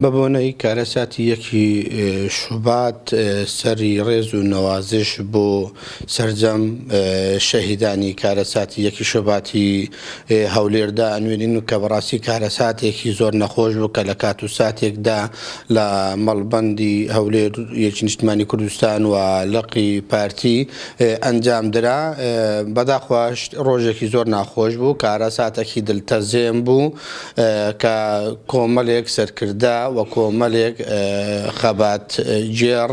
بەبوونەی کارەساتی یەکی شوبات سەری ڕێز و نەوازش بۆ سەرجەم شەهیدانی کارەساتی یەکی شوباتی هەولێردا ئەنوێنین و کە بەڕاستی کارەساتێکی زۆر نەخۆش بوو کە لە کات و ساتێکدا لە مەڵبەندی هەولێر یەکی نیشتمانی کوردستان و لەقی پارتی ئەنجام درا. بەداخواش ڕۆژێکی زۆر ناخۆش بوو، کارەساتێکی دڵتەزێم بوو کە کۆمەڵێک سەرکردا و کۆمەڵێک خەبات جێڕ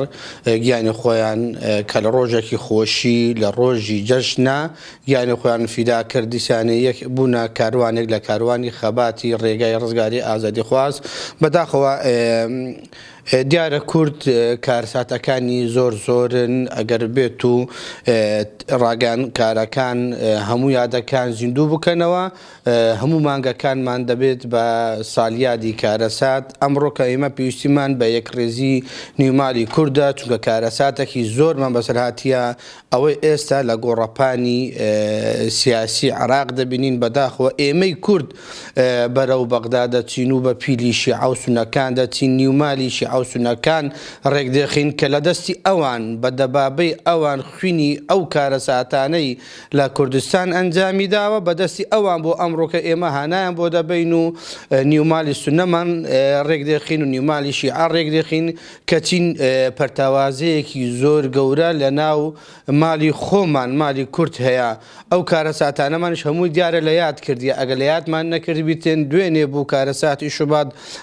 گیانی خۆیان کە لە ڕۆژێکی خۆشی لە ڕۆژی جەژنە گیانی خۆیان فیدا کرد، دیسانەی یەک بوونە کاروانێک لە کاروانی خەباتی ڕێگای ڕزگاری ئازادی خواست. بەداخەوە دیارە کورد کارساتەکانی زۆرن، ئەگەر بێت و ڕاگەن کارەکان هەموو یادەکان زیندوو بکەنەوە، هەموو مانگەکانمان دەبێت بە ساڵیادی کارەسات. ئەمڕۆ کە ئێمە پێویستیمان بە یەکڕێزی نیومالی کووردە، چونکە کارەساتێکی زۆرمان بەسەرهاتیە ئەوەی ئێستا لە گۆڕەپانی سیاسی عێراق دەبینین. بەداخەوە ئێمەی کورد بەرەو بەغدا دەچین و بە پیلی شیعە و سونەکان دەچین، نیومالی شیعە و سونەکان ڕێک دەخین کە لە دەستی ئەوان بە دەبابەی ئەوان خوێنی ئەو کارەساتانەی لە کوردستان ئەنجامی داوە، بەدەستی ئەوان بۆ ئەمڕۆکە ئێمە هانایان بۆ دەبین و نیومالی سونەمان ڕێک دەخین و نیومالی شیعە ڕێک دەخین کە چین پەرتاوازەیەکی زۆر گەورە لە ناو مالی خۆمان، مالی کورد هەیە. ئەو کارەساتانەمانش هەمووی دیارە لە یاد کردی، ئەگەر لە یادمان نەکردبیتێن دوێنێ بوو کارەساتی شوبات